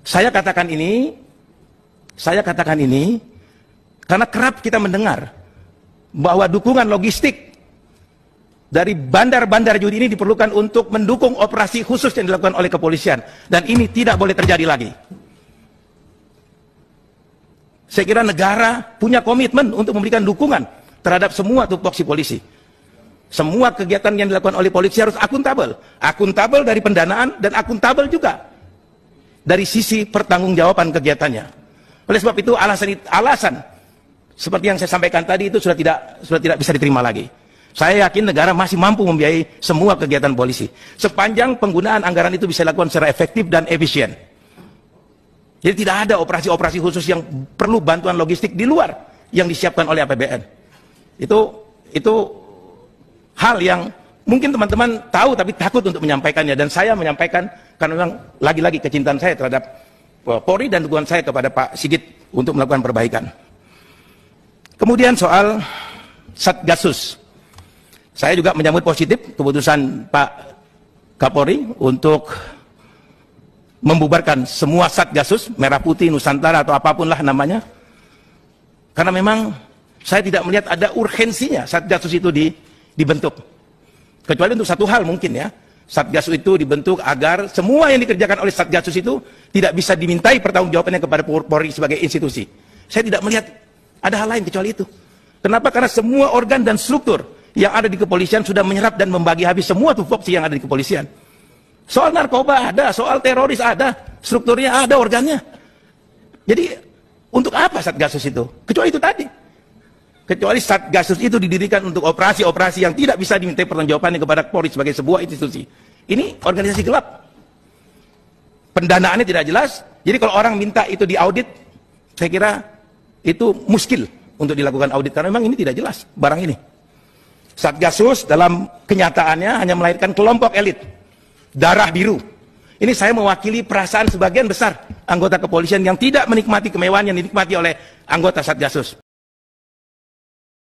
Saya katakan ini karena kerap kita mendengar bahwa dukungan logistik dari bandar-bandar judi ini diperlukan untuk mendukung operasi khusus yang dilakukan oleh kepolisian, dan ini tidak boleh terjadi lagi. Saya kira negara punya komitmen untuk memberikan dukungan terhadap semua tupoksi polisi. Semua kegiatan yang dilakukan oleh polisi harus akuntabel. Akuntabel dari pendanaan dan akuntabel juga dari sisi pertanggungjawaban kegiatannya. Oleh sebab itu alasan seperti yang saya sampaikan tadi itu sudah tidak bisa diterima lagi. Saya yakin negara masih mampu membiayai semua kegiatan polisi sepanjang penggunaan anggaran itu bisa dilakukan secara efektif dan efisien. Jadi tidak ada operasi-operasi khusus yang perlu bantuan logistik di luar yang disiapkan oleh APBN. Itu hal yang mungkin teman-teman tahu tapi takut untuk menyampaikannya, dan saya menyampaikan karena memang lagi-lagi kecintaan saya terhadap Polri dan dukungan saya kepada Pak Sigit untuk melakukan perbaikan. Kemudian soal Satgasus, saya juga menyambut positif keputusan Pak Kapolri untuk membubarkan semua Satgasus, Merah Putih, Nusantara atau apapun lah namanya, karena memang saya tidak melihat ada urgensinya Satgasus itu dibentuk, kecuali untuk satu hal mungkin ya, Satgasus itu dibentuk agar semua yang dikerjakan oleh Satgasus itu tidak bisa dimintai pertanggungjawabannya kepada Polri sebagai institusi. Saya tidak melihat ada hal lain kecuali itu. Kenapa? Karena semua organ dan struktur yang ada di kepolisian sudah menyerap dan membagi habis semua tupoksi yang ada di kepolisian. Soal narkoba ada, soal teroris ada, strukturnya ada, organnya. Jadi untuk apa Satgasus itu? Kecuali itu tadi. Kecuali Satgasus itu didirikan untuk operasi-operasi yang tidak bisa dimintai pertanggungjawabannya kepada Polri sebagai sebuah institusi. Ini organisasi gelap. Pendanaannya tidak jelas. Jadi kalau orang minta itu diaudit, saya kira itu muskil untuk dilakukan audit karena memang ini tidak jelas barang ini. Satgasus dalam kenyataannya hanya melahirkan kelompok elit darah biru. Ini saya mewakili perasaan sebagian besar anggota kepolisian yang tidak menikmati kemewahan yang dinikmati oleh anggota Satgasus.